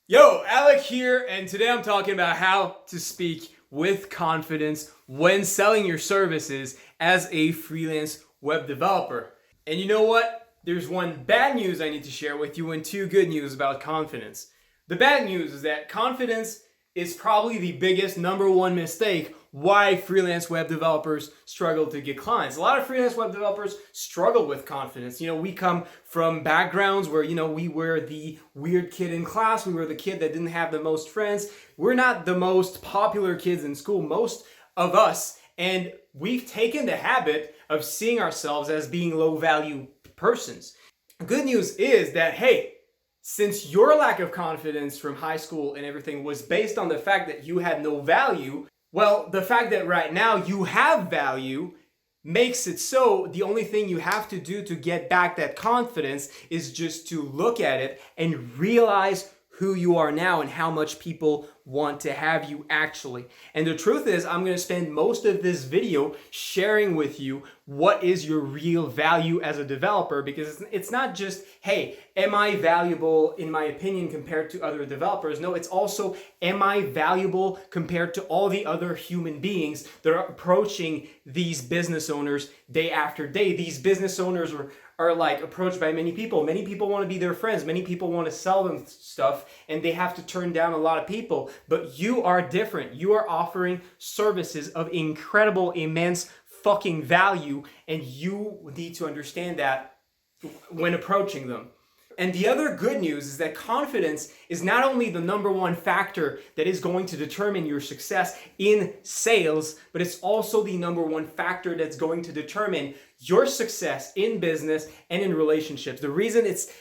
Yo, Alec here, and today I'm talking about how to speak with confidence when selling your services as a freelance web developer. And you know what? There's one bad news I need to share with you and two good news about confidence. The bad news is that confidence is probably the biggest number one mistake why freelance web developers struggle to get clients. A lot of freelance web developers struggle with confidence. We come from backgrounds where, we were the weird kid in class. We were the kid that didn't have the most friends. We're not the most popular kids in school, most of us. And we've taken the habit of seeing ourselves as being low value persons. Good news is that, hey, since your lack of confidence from high school and everything was based on the fact that you had no value, well, the fact that right now you have value makes it so the only thing you have to do to get back that confidence is just to look at it and realize who you are now and how much people want to have you actually. And the truth is, I'm going to spend most of this video sharing with you what is your real value as a developer, because it's not just, hey, am I valuable in my opinion compared to other developers? No, it's also, am I valuable compared to all the other human beings that are approaching these business owners day after day? These business owners are like approached by many people. Many people want to be their friends. Many people want to sell them stuff, and they have to turn down a lot of people. But you are different. You are offering services of incredible, immense fucking value, and you need to understand that when approaching them. And the other good news is that confidence is not only the number one factor that is going to determine your success in sales, but it's also the number one factor that's going to determine your success in business and in relationships. The reason it's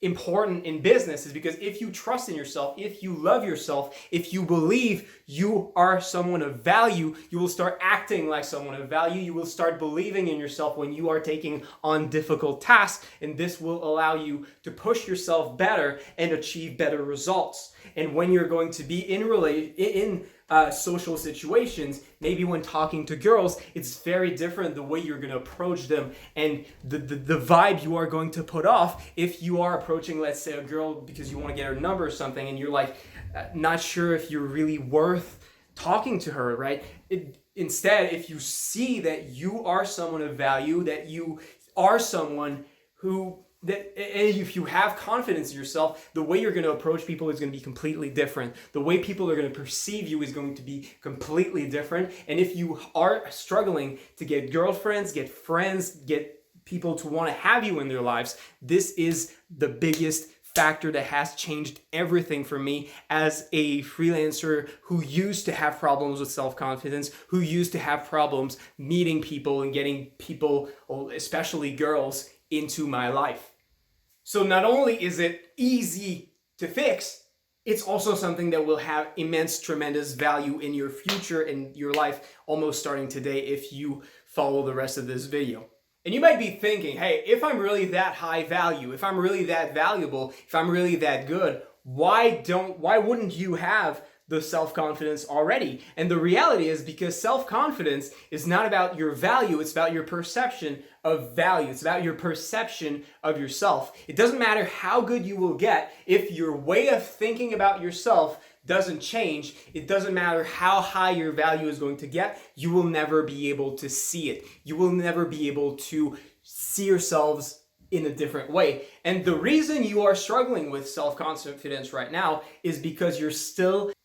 important in business is because if you trust in yourself, if you love yourself, if you believe you are someone of value, you will start acting like someone of value. You will start believing in yourself when you are taking on difficult tasks, and this will allow you to push yourself better and achieve better results. And when you're going to be in social situations, maybe when talking to girls, it's very different the way you're going to approach them and the vibe you are going to put off if you are approaching, let's say, a girl because you want to get her number or something, and you're like not sure if you're really worth talking to her, right? Instead, if you see that you are someone of value, that you are someone who and if you have confidence in yourself, the way you're going to approach people is going to be completely different. The way people are going to perceive you is going to be completely different. And if you are struggling to get girlfriends, get friends, get people to want to have you in their lives, this is the biggest factor that has changed everything for me as a freelancer who used to have problems with self-confidence, who used to have problems meeting people and getting people, especially girls, into my life. So not only is it easy to fix, it's also something that will have immense, tremendous value in your future and your life almost starting today if you follow the rest of this video. And you might be thinking, hey, if I'm really that high value, if I'm really that valuable, if I'm really that good, why wouldn't you have the self-confidence already? And the reality is because self-confidence is not about your value, it's about your perception of value. It's about your perception of yourself. It doesn't matter how good you will get if your way of thinking about yourself doesn't change. It doesn't matter how high your value is going to get, you will never be able to see it. You will never be able to see yourselves in a different way. And the reason you are struggling with self-confidence right now is because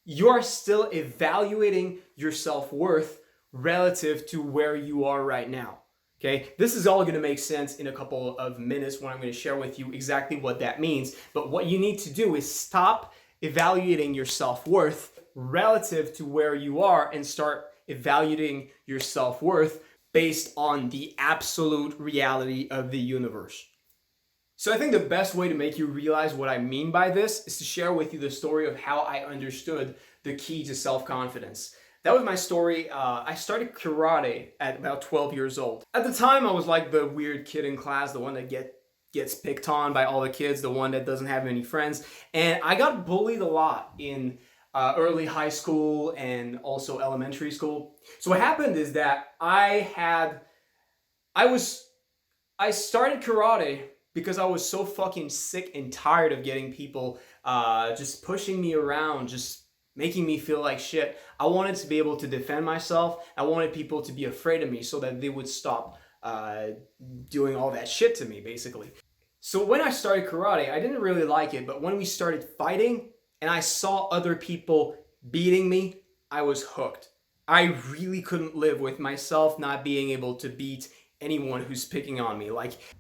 you are still evaluating your self-worth relative to where you are right now. Okay, this is all going to make sense in a couple of minutes when I'm going to share with you exactly what that means. But what you need to do is stop evaluating your self-worth relative to where you are and start evaluating your self-worth based on the absolute reality of the universe. So I think the best way to make you realize what I mean by this is to share with you the story of how I understood the key to self-confidence. That was my story. I started karate at about 12 years old. At the time, I was like the weird kid in class, the one that gets picked on by all the kids, the one that doesn't have any friends. And I got bullied a lot in early high school and also elementary school. So what happened is that I started karate because I was so fucking sick and tired of getting people just pushing me around, just making me feel like shit. I wanted to be able to defend myself. I wanted people to be afraid of me so that they would stop doing all that shit to me, basically. So when I started karate, I didn't really like it, but when we started fighting and I saw other people beating me, I was hooked. I really couldn't live with myself not being able to beat anyone who's picking on me.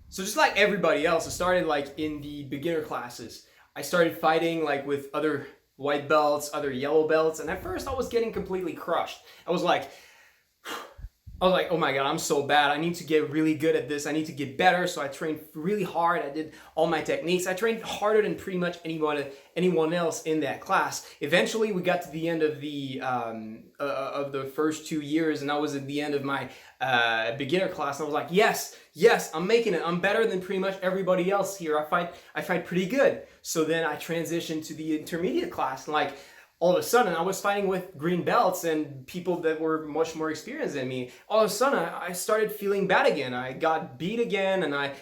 So just like everybody else, I started like in the beginner classes. I started fighting like with other white belts, other yellow belts, and at first I was getting completely crushed. I was like, oh my God, I'm so bad. I need to get really good at this. I need to get better. So I trained really hard. I did all my techniques. I trained harder than pretty much anyone else in that class. Eventually, we got to the end of the first 2 years, and I was at the end of my beginner class. And I was like, yes, I'm making it. I'm better than pretty much everybody else here. I fight pretty good. So then I transitioned to the intermediate class, and like, all of a sudden, I was fighting with green belts and people that were much more experienced than me. All of a sudden, I started feeling bad again. I got beat again, and I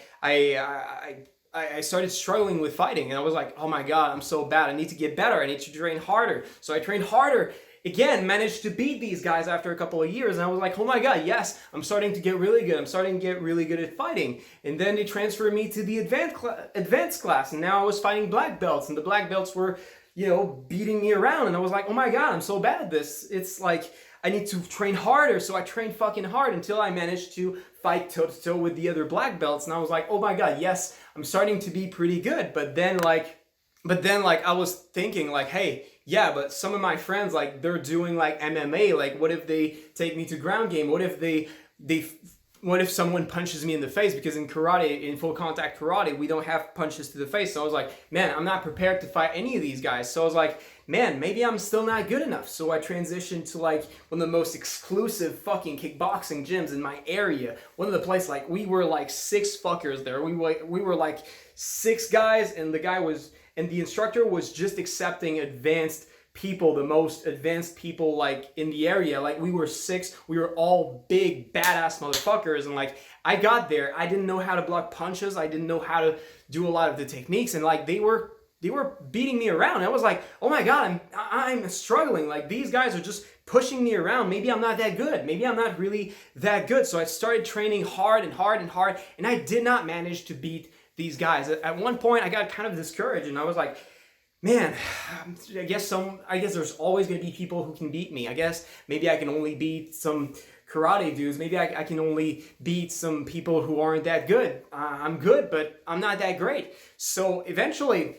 started struggling with fighting. And I was like, oh my God, I'm so bad. I need to get better. I need to train harder. So I trained harder. Again, managed to beat these guys after a couple of years. And I was like, oh my God, yes, I'm starting to get really good. I'm starting to get really good at fighting. And then they transferred me to the advanced class. And now I was fighting black belts. And the black belts were beating me around, and I was like, oh my God, I'm so bad at this. It's like, I need to train harder. So I trained fucking hard until I managed to fight toe to toe with the other black belts, and I was like, oh my God, yes, I'm starting to be pretty good. But then I was thinking like, hey, yeah, but some of my friends, like, they're doing like MMA. Like, what if they take me to ground game? What if someone punches me in the face? Because in karate, in full contact karate, we don't have punches to the face. So I was like, man, I'm not prepared to fight any of these guys. So I was like, man, maybe I'm still not good enough. So I transitioned to like one of the most exclusive fucking kickboxing gyms in my area. One of the places, like, we were like 6 fuckers there. We were like 6 guys, and the instructor was just accepting advanced people, the most advanced people like in the area. Like, we were 6, we were all big badass motherfuckers, and like, I got there, I didn't know how to block punches, I didn't know how to do a lot of the techniques, and like, they were beating me around. I was like, oh my God, I'm struggling. Like, these guys are just pushing me around. Maybe I'm not that good. Maybe I'm not really that good. So I started training hard and hard and hard, and I did not manage to beat these guys. At one point, I got kind of discouraged, and I was like, man, I guess there's always going to be people who can beat me. I guess maybe I can only beat some karate dudes. Maybe I can only beat some people who aren't that good. I'm good, but I'm not that great. So eventually,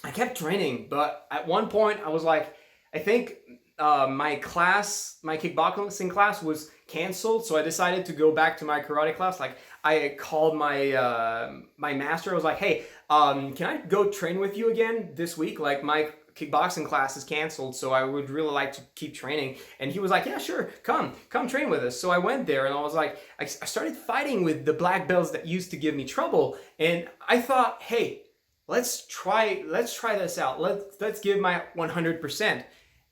I kept training, but at one point, I was like, I think my kickboxing class was canceled, so I decided to go back to my karate class. Like, I called my my master. I was like, hey, can I go train with you again this week? Like, my kickboxing class is canceled, so I would really like to keep training. And he was like, yeah, sure, come train with us. So I went there, and I was like, I started fighting with the black belts that used to give me trouble, and I thought, hey, let's try this out. Let's give my 100%.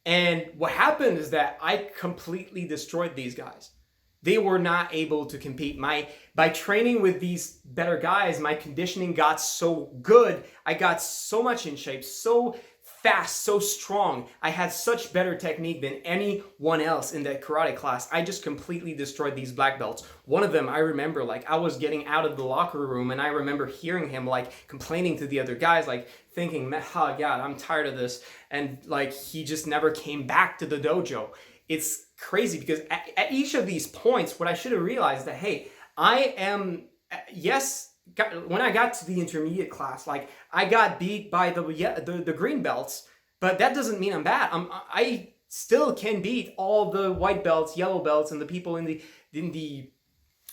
And what happened is that I completely destroyed these guys. They were not able to compete. By training with these better guys, my conditioning got so good. I got so much in shape, so fast, so strong. I had such better technique than anyone else in that karate class. I just completely destroyed these black belts. One of them, I remember, like, I was getting out of the locker room, and I remember hearing him like complaining to the other guys, like thinking, oh God, I'm tired of this. And like, he just never came back to the dojo. It's crazy because at each of these points, what I should have realized that, hey, I am, yes, when I got to the intermediate class, like, I got beat by the green belts, but that doesn't mean I'm bad. I still can beat all the white belts, yellow belts, and the people in the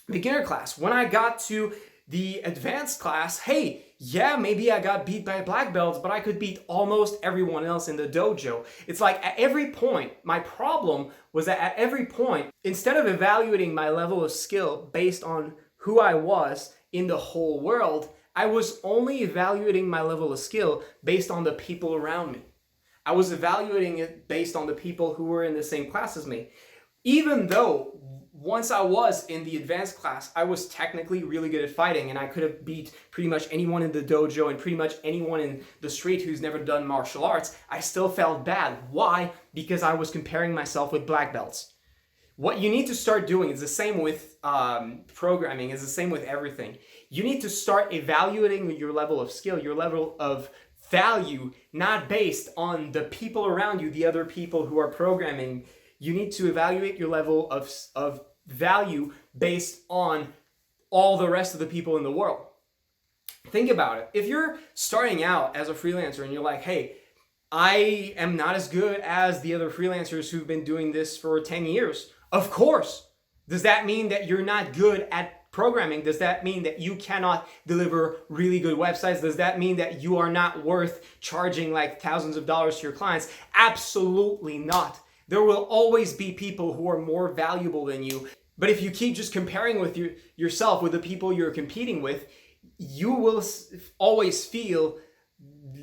beginner class. When I got to the advanced class, hey, yeah, maybe I got beat by black belts, but I could beat almost everyone else in the dojo. It's like, at every point, my problem was that at every point, instead of evaluating my level of skill based on who I was in the whole world, I was only evaluating my level of skill based on the people around me. I was evaluating it based on the people who were in the same class as me. Even though once I was in the advanced class, I was technically really good at fighting and I could have beat pretty much anyone in the dojo and pretty much anyone in the street who's never done martial arts, I still felt bad. Why? Because I was comparing myself with black belts. What you need to start doing is the same with programming, is the same with everything. You need to start evaluating your level of skill, your level of value, not based on the people around you, the other people who are programming. You need to evaluate your level of value based on all the rest of the people in the world. Think about it. If you're starting out as a freelancer and you're like, hey, I am not as good as the other freelancers who've been doing this for 10 years. Of course. Does that mean that you're not good at programming? Does that mean that you cannot deliver really good websites? Does that mean that you are not worth charging like thousands of dollars to your clients? Absolutely not. There will always be people who are more valuable than you. But if you keep just comparing with yourself with the people you're competing with, you will always feel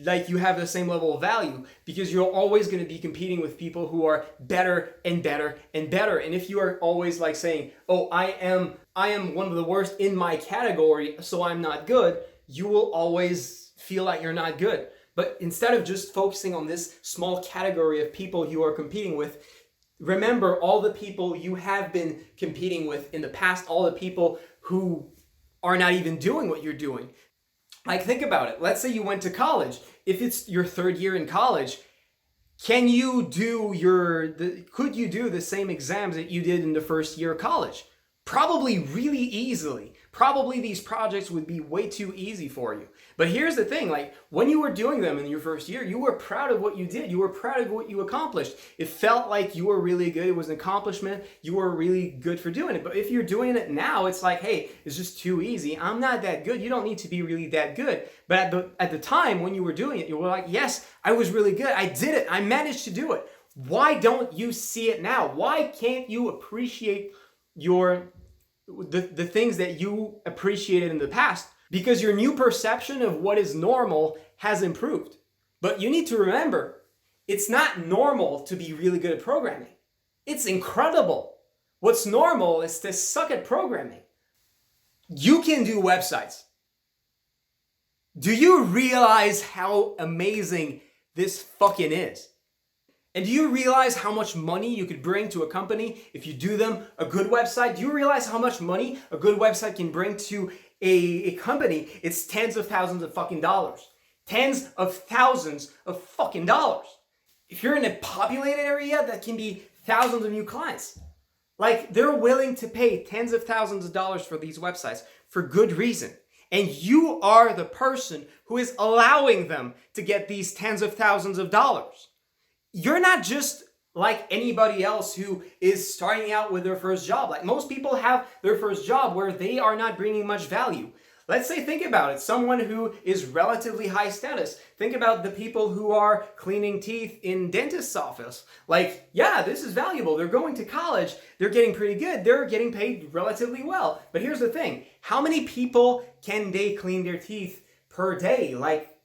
like you have the same level of value because you're always going to be competing with people who are better and better and better. And if you are always like saying, oh, I am one of the worst in my category, so I'm not good, you will always feel like you're not good. But instead of just focusing on this small category of people you are competing with, remember all the people you have been competing with in the past, all the people who are not even doing what you're doing. Like, think about it. Let's say you went to college. If it's your third year in college, could you do the same exams that you did in the first year of college? Probably really easily. Probably these projects would be way too easy for you. But here's the thing, like when you were doing them in your first year, you were proud of what you did. You were proud of what you accomplished. It felt like you were really good. It was an accomplishment. You were really good for doing it. But if you're doing it now, it's like, hey, it's just too easy. I'm not that good. You don't need to be really that good. But at the time when you were doing it, you were like, yes, I was really good. I did it. I managed to do it. Why don't you see it now? Why can't you appreciate the things that you appreciated in the past? Because your new perception of what is normal has improved. But you need to remember, it's not normal to be really good at programming. It's incredible. What's normal is to suck at programming. You can do websites. Do you realize how amazing this fucking is? And do you realize how much money you could bring to a company if you do them a good website? Do you realize how much money a good website can bring to a company? It's tens of thousands of fucking dollars. Tens of thousands of fucking dollars. If you're in a populated area, that can be thousands of new clients. Like, they're willing to pay tens of thousands of dollars for these websites for good reason. And you are the person who is allowing them to get these tens of thousands of dollars. You're not just like anybody else who is starting out with their first job. Like, most people have their first job where they are not bringing much value. Let's say, think about it, someone who is relatively high status. Think about the people who are cleaning teeth in dentist's office. Like, yeah, this is valuable. They're going to college. They're getting pretty good. They're getting paid relatively well. But here's the thing. How many people can they clean their teeth per day? Like,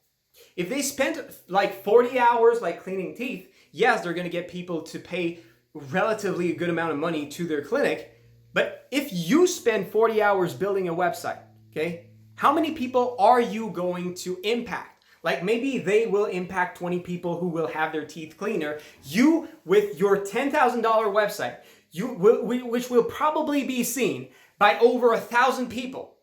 if they spent like 40 hours like cleaning teeth, yes, they're going to get people to pay relatively a good amount of money to their clinic. But if you spend 40 hours building a website, okay, how many people are you going to impact? Like, maybe they will impact 20 people who will have their teeth cleaner. You, with your $10,000 website, which will probably be seen by over 1,000 people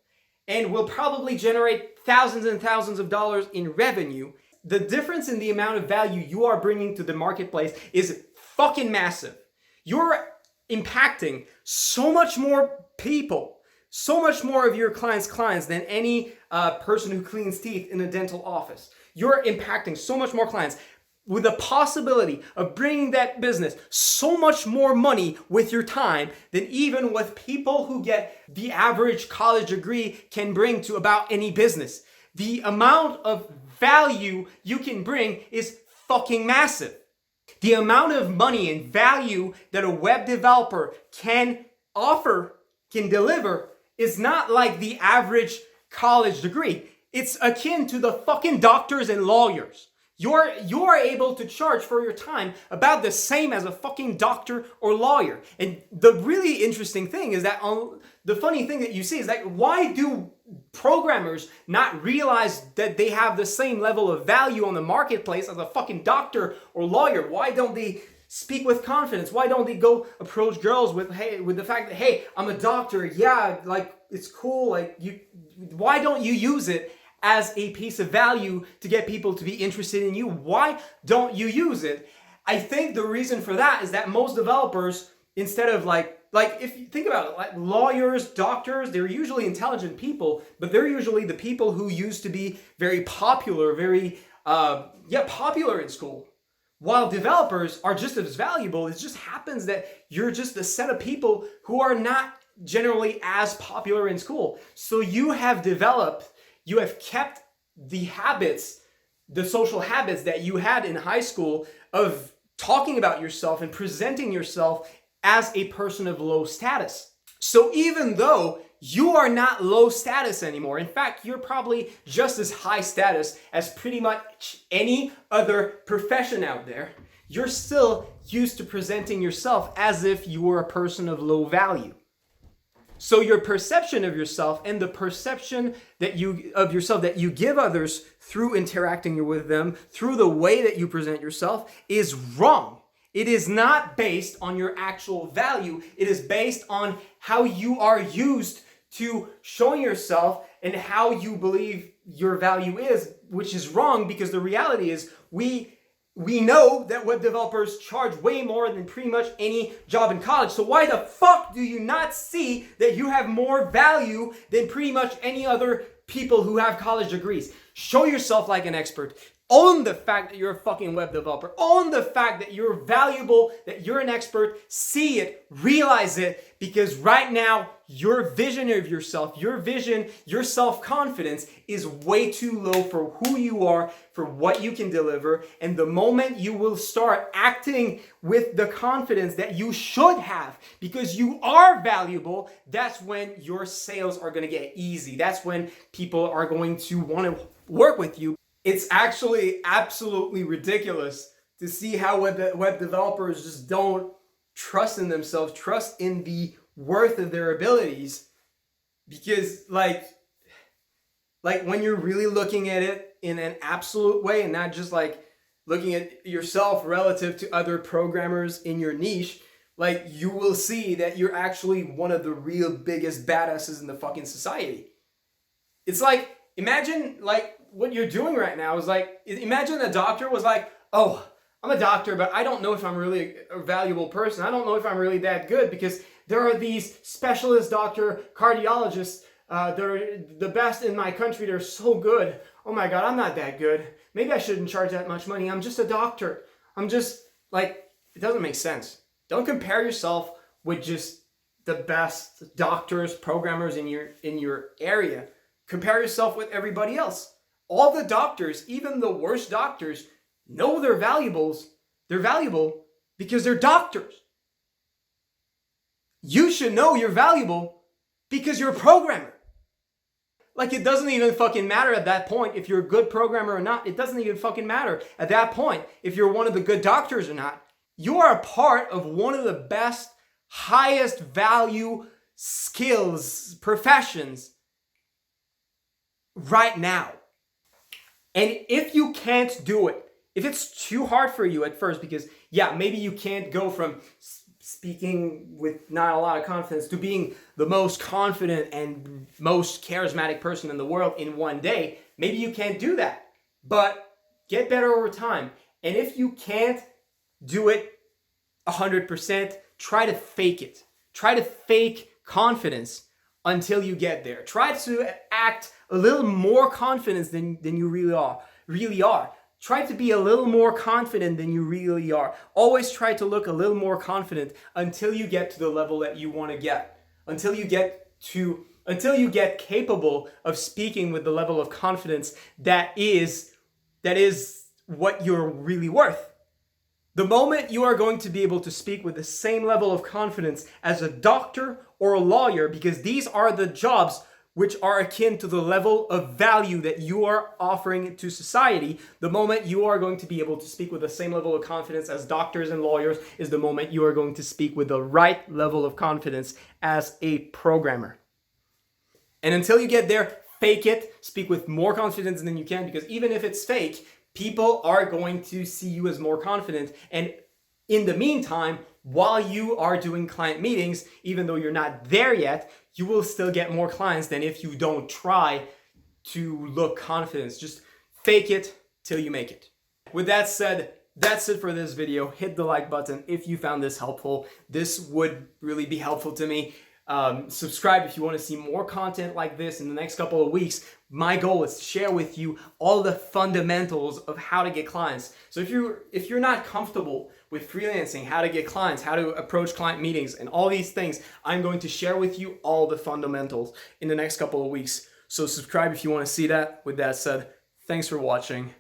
and will probably generate thousands and thousands of dollars in revenue, the difference in the amount of value you are bringing to the marketplace is fucking massive. You're impacting so much more people, so much more of your clients' clients than any person who cleans teeth in a dental office. You're impacting so much more clients with the possibility of bringing that business so much more money with your time than even what people who get the average college degree can bring to about any business. The amount of value you can bring is fucking massive. The amount of money and value that a web developer can offer, can deliver, is not like the average college degree. It's akin to the fucking doctors and lawyers. You're able to charge for your time about the same as a fucking doctor or lawyer. And the really interesting thing is that the funny thing that you see is that why do programmers not realize that they have the same level of value on the marketplace as a fucking doctor or lawyer? Why don't they speak with confidence? Why don't they go approach girls with the fact that, hey, I'm a doctor, yeah, like it's cool, like why don't you use it as a piece of value to get people to be interested in you? Why don't you use it? I think the reason for that is that most developers, instead of like if you think about it, like lawyers, doctors, they're usually intelligent people, but they're usually the people who used to be very popular, popular in school. While developers are just as valuable, it just happens that you're just a set of people who are not generally as popular in school. So you have kept the habits, the social habits that you had in high school of talking about yourself and presenting yourself as a person of low status. So even though you are not low status anymore, in fact, you're probably just as high status as pretty much any other profession out there, you're still used to presenting yourself as if you were a person of low value. So your perception of yourself and the perception that you give others through interacting with them, through the way that you present yourself, is wrong. It is not based on your actual value. It is based on how you are used to showing yourself and how you believe your value is, which is wrong, because the reality is we know that web developers charge way more than pretty much any job in college. So why the fuck do you not see that you have more value than pretty much any other people who have college degrees? Show yourself like an expert. Own the fact that you're a fucking web developer. Own the fact that you're valuable, that you're an expert. See it, realize it, because right now, your vision of yourself, your self-confidence is way too low for who you are, for what you can deliver. And the moment you will start acting with the confidence that you should have, because you are valuable, that's when your sales are going to get easy. That's when people are going to want to work with you. It's actually absolutely ridiculous to see how web developers just don't trust in themselves, trust in the worth of their abilities. Because like when you're really looking at it in an absolute way and not just like looking at yourself relative to other programmers in your niche, like you will see that you're actually one of the real biggest badasses in the fucking society. It's like, imagine like what you're doing right now is like, imagine a doctor was like, oh, I'm a doctor, but I don't know if I'm really a valuable person. I don't know if I'm really that good, because there are these specialist doctor cardiologists. They're the best in my country. They're so good. Oh my God, I'm not that good. Maybe I shouldn't charge that much money. I'm just a doctor. I'm just like, it doesn't make sense. Don't compare yourself with just the best doctors, programmers in your area. Compare yourself with everybody else. All the doctors, even the worst doctors, know they're valuable because they're doctors. You should know you're valuable because you're a programmer. Like, it doesn't even fucking matter at that point if you're a good programmer or not. It doesn't even fucking matter at that point if you're one of the good doctors or not. You are a part of one of the best, highest value skills, professions right now. And if you can't do it, if it's too hard for you at first, because yeah, maybe you can't go from speaking with not a lot of confidence to being the most confident and most charismatic person in the world in one day, maybe you can't do that, but get better over time. And if you can't do it 100%, try to fake it. Try to fake confidence until you get there. Try to act a little more confident than you really are. Try to be a little more confident than you really are. Always try to look a little more confident until you get to the level that you want to get. Until you get capable of speaking with the level of confidence that is what you're really worth. The moment you are going to be able to speak with the same level of confidence as a doctor or a lawyer, because these are the jobs which are akin to the level of value that you are offering to society. The moment you are going to be able to speak with the same level of confidence as doctors and lawyers is the moment you are going to speak with the right level of confidence as a programmer. And until you get there, fake it, speak with more confidence than you can, because even if it's fake, people are going to see you as more confident. And in the meantime, while you are doing client meetings, even though you're not there yet, you will still get more clients than if you don't try to look confident. Just fake it till you make it. With that said, that's it for this video. Hit the like button if you found this helpful. This would really be helpful to me. Subscribe if you want to see more content like this in the next couple of weeks. My goal is to share with you all the fundamentals of how to get clients. So if you're not comfortable with freelancing, how to get clients, how to approach client meetings, and all these things, I'm going to share with you all the fundamentals in the next couple of weeks. So subscribe if you want to see that. With that said, thanks for watching.